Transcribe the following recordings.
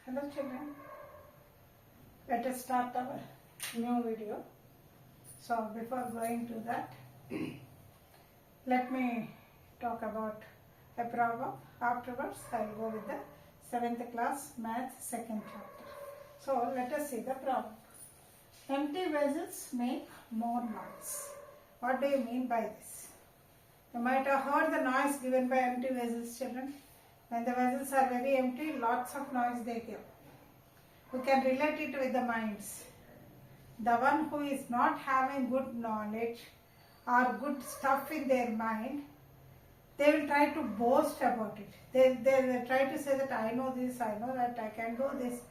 Hello children, let us start our new video. So before going to that, let me talk about a problem. Afterwards I will go with the 7th class math second chapter. So let us see the problem. Empty vessels make more noise. What do you mean by this? You might have heard the noise given by empty vessels, children. When the vessels are very empty, lots of noise they give. We can relate it with the minds. The one who is not having good knowledge or good stuff in their mind, they will try to boast about it. They try to say that I know this, I know that, I can do this.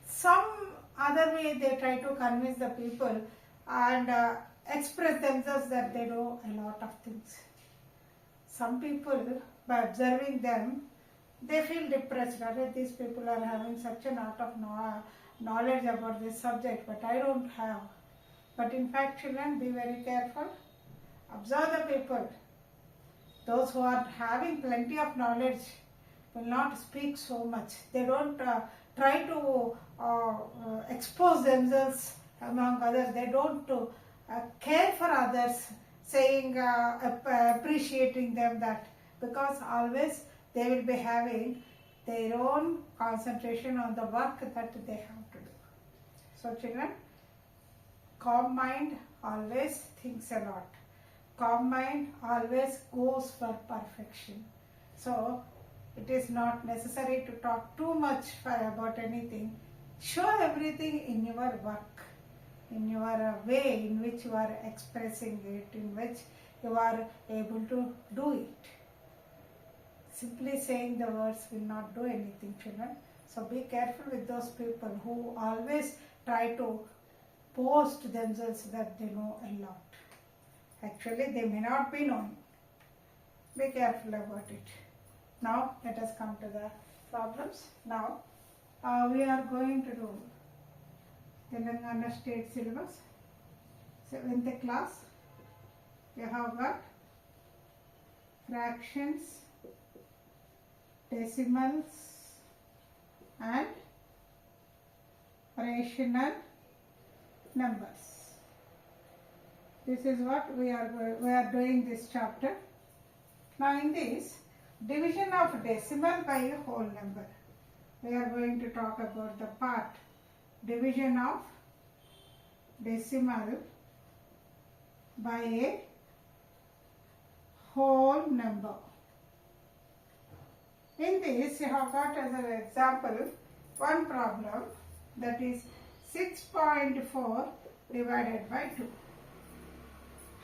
Some other way they try to convince the people and express themselves that they know a lot of things. Some people, by observing them, they feel depressed. These people are having such a lot of knowledge about this subject, but I don't have. But in fact, children, be very careful. Observe the people. Those who are having plenty of knowledge will not speak so much. They don't try to expose themselves among others. They don't care for others, saying, appreciating them, that because always they will be having their own concentration on the work that they have to do. So children, calm mind always thinks a lot. Calm mind always goes for perfection. So it is not necessary to talk too much about anything. Show everything in your work, in your way in which you are expressing it, in which you are able to do it. Simply saying the words will not do anything, children. So be careful with those people who always try to boast themselves that they know a lot. Actually, they may not be knowing. Be careful about it. Now, let us come to the problems. Now, we are going to do Telangana State Syllabus, 7th class. You have got fractions, decimals and rational numbers. This is what we are doing this chapter. Now in this, division of decimal by a whole number. We are going to talk about the part division of decimal by a whole number. In this, you have got as an example one problem, that is 6.4 divided by 2.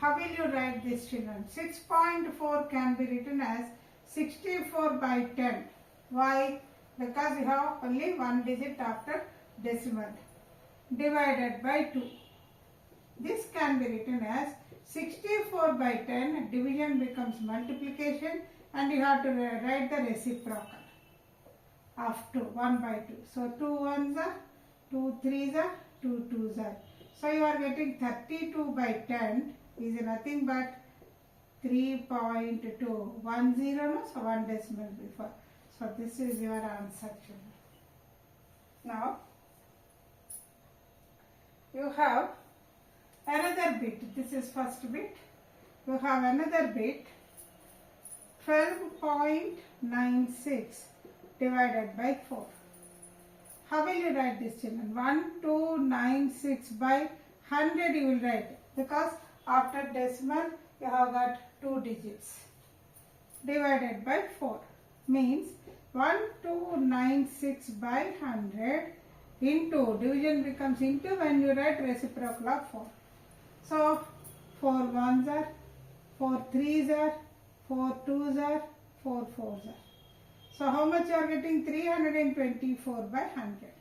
How will you write this, children? 6.4 can be written as 64 by 10. Why? Because you have only one digit after decimal. Divided by 2. This can be written as 64 by 10. Division becomes multiplication, and you have to write the reciprocal of 2, 1 by 2. So 2 ones are, 2 threes are, 2 twos are. So you are getting 32 by 10 is nothing but 3.2. 1 0, no? So 1 decimal before. So this is your answer, children. Now you have another bit. This is first bit. You have another bit, 12.96 divided by 4. How will you write this, children? 1296 by 100 you will write, because after decimal you have got 2 digits. Divided by 4 means 1296 by 100 into, division becomes into when you write reciprocal of 4. So 4 ones are, 4 threes are, 4 twos are, 4 fours are. So how much you are getting? 324 by 100.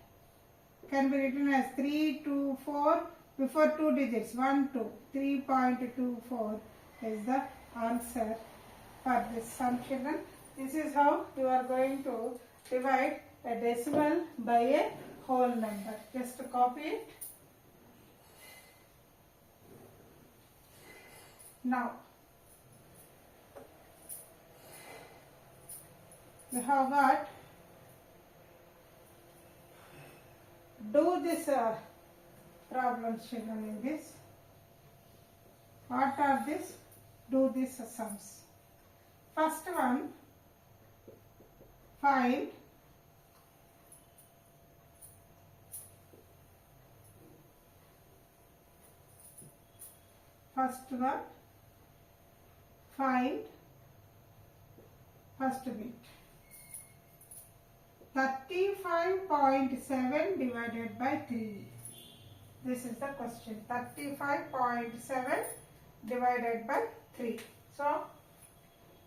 Can be written as 324 before 2 digits. 1, 2. 3.24 is the answer for this sum, children. This is how you are going to divide a decimal by a whole number. Just copy it. Now, you have got do this problems children in this. What are this? Do these sums. First one, find first bit. 35.7 divided by 3. This is the question. 35.7 divided by 3. So,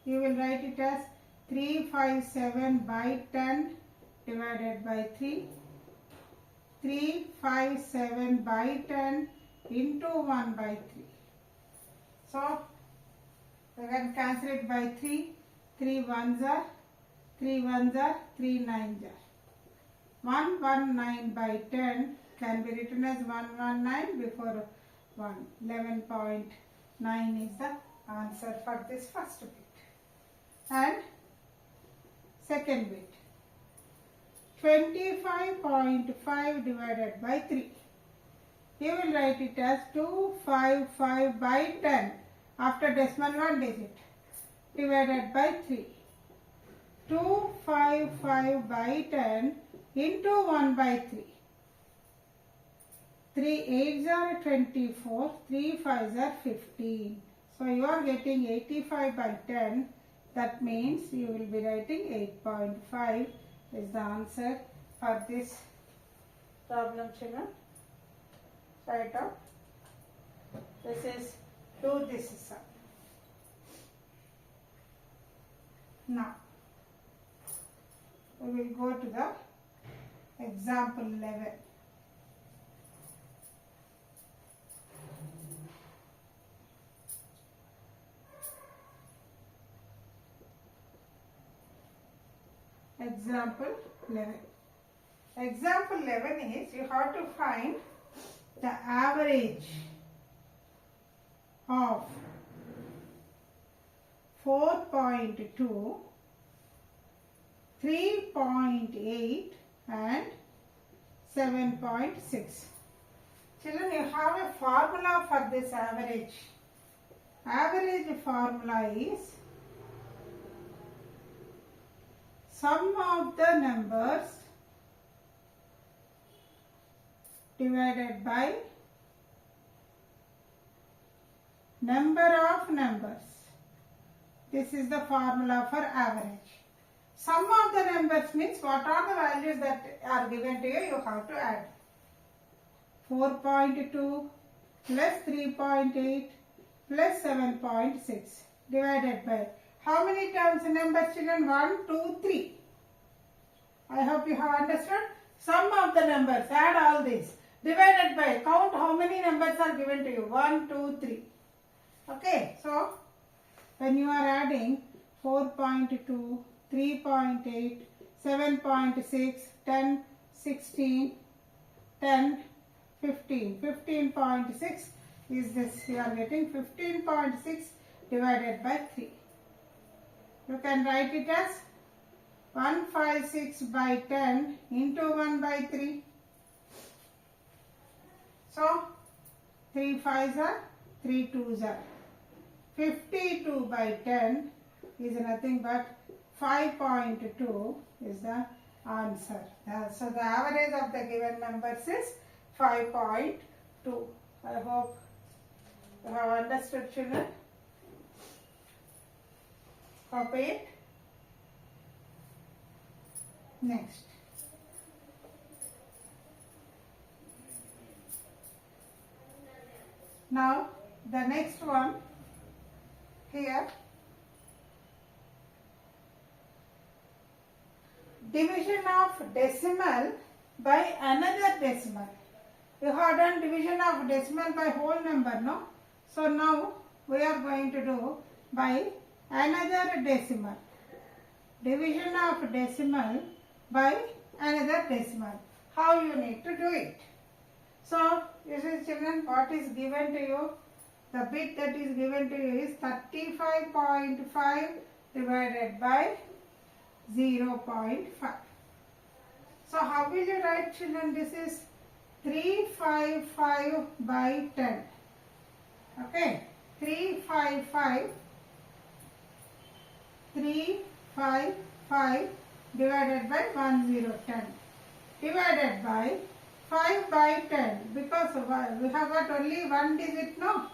you will write it as 357 by 10 divided by 3. 357 by 10 into 1 by 3. So, we can cancel it by 3. 3 ones are 3 ones are 3 nines are. 119 by 10 can be written as 119 before 1. 11.9 is the answer for this first bit. And second bit. 25.5 divided by 3. You will write it as 255 by 10 after decimal 1 digit divided by 3. 255 by 10 into 1 by 3. 3 8s are 24, 3 5s are 15. So you are getting 85 by 10. That means you will be writing 8.5 is the answer for this problem, children. Write out. This is do this sum. Now we will go to the example 11. Example 11. Example 11 is you have to find the average of 4.2, 3.8 and 7.6. Children, you have a formula for this average. Average formula is sum of the numbers divided by number of numbers. This is the formula for average. Sum of the numbers means what are the values that are given to you, you have to add. 4.2 plus 3.8 plus 7.6 divided by how many terms numbers, children? 1, 2, 3. I hope you have understood. Sum of the numbers, add all these. Divided by, count how many numbers are given to you. 1, 2, 3. Okay, so when you are adding 4.2, 3.8, 7.6, 10, 16, 10, 15. 15.6 is this. You are getting 15.6 divided by 3. You can write it as 156 by 10 into 1 by 3. So, 3 5s are, 3 2s are. 52 by 10 is nothing but 5.2 is the answer. So, the average of the given numbers is 5.2. I hope you have understood, children. Copy it. Next. Now, the next one here. Division of decimal by another decimal. You have done division of decimal by whole number, no? So now we are going to do by another decimal. Division of decimal by another decimal. How you need to do it? So, you see, children, what is given to you? The bit that is given to you is 35.5 divided by 0.5. So how will you write, children? This is 355 by 10. Okay, 355 divided by 1010 divided by 5 by 10, because we have got only one digit now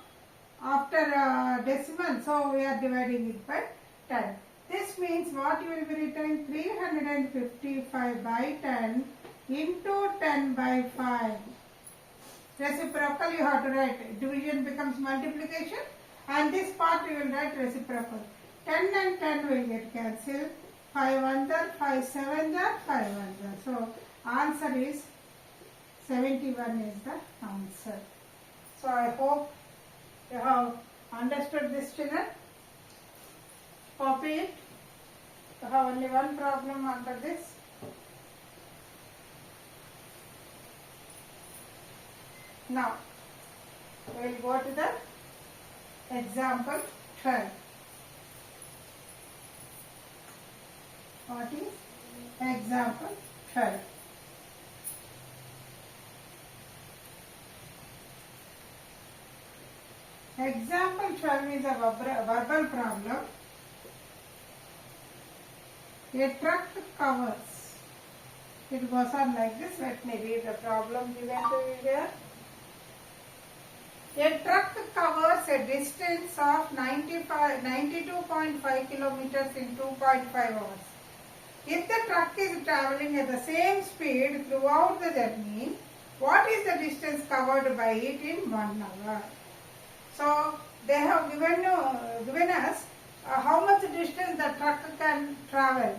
after decimal, so we are dividing it by 10. This means what you will be writing, 355 by 10 into 10 by 5. Reciprocal you have to write. Division becomes multiplication, and this part you will write reciprocal. 10 and 10 will get cancelled. 5 1s are 5 7s are 5 1s are. So answer is 71 is the answer. So I hope you have understood this, children. Copy it. You have only one problem under this. Now we will go to the example 12. What is example 12? Example 12 is a verbal problem. A truck covers. It goes on like this. Let me read the problem given to you here. A truck covers a distance of 92.5 kilometers in 2.5 hours. If the truck is traveling at the same speed throughout the journey, what is the distance covered by it in 1 hour? So they have given us how much distance the truck can travel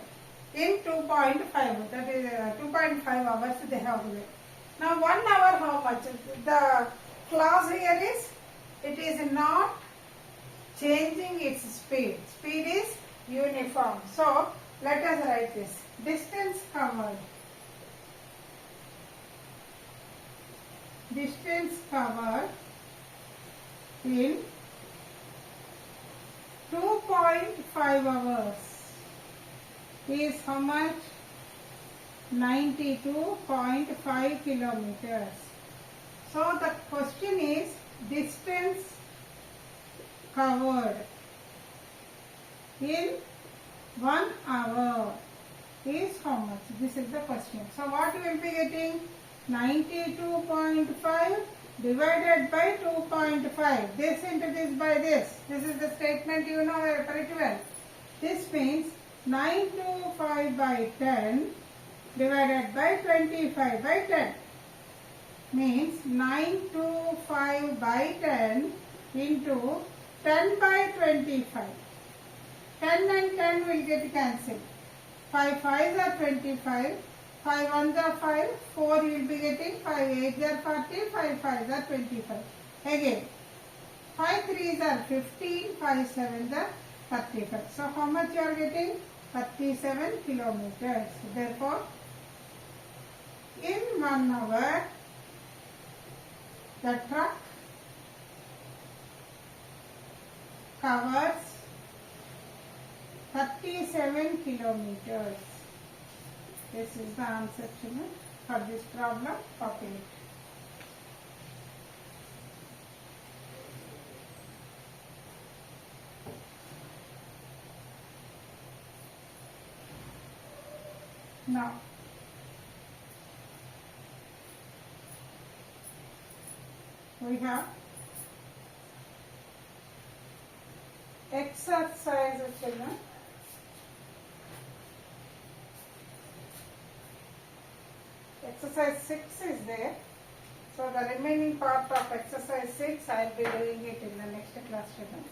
in 2.5. That is 2.5 hours they have given. Now 1 hour how much? The clause here is, it is not changing its speed. Speed is uniform. So let us write this. Distance covered. Distance covered in 2.5 hours is how much? 92.5 kilometers. So the question is, distance covered in 1 hour is how much? This is the question. So what you will be getting? 92.5 divided by 2.5. This into this by this. This is the statement you know pretty well. This means 925 by 10 divided by 25 by 10. Means 925 by 10 into 10 by 25. 10 and 10 will get cancelled. 5 5s are 25. 5 1s are 5. 4 you will be getting. 5 8s are 40. 5 5s are 25. Again. 5 3s are 15. 5 7s are 35. So how much you are getting? 37 kilometers. Therefore, in 1 hour, the truck covers 37 kilometers. This is the answer, children, for this problem. Copy it. Now, we have exercise, children. Exercise 6 is there. So the remaining part of exercise 6 I will be doing it in the next class, children.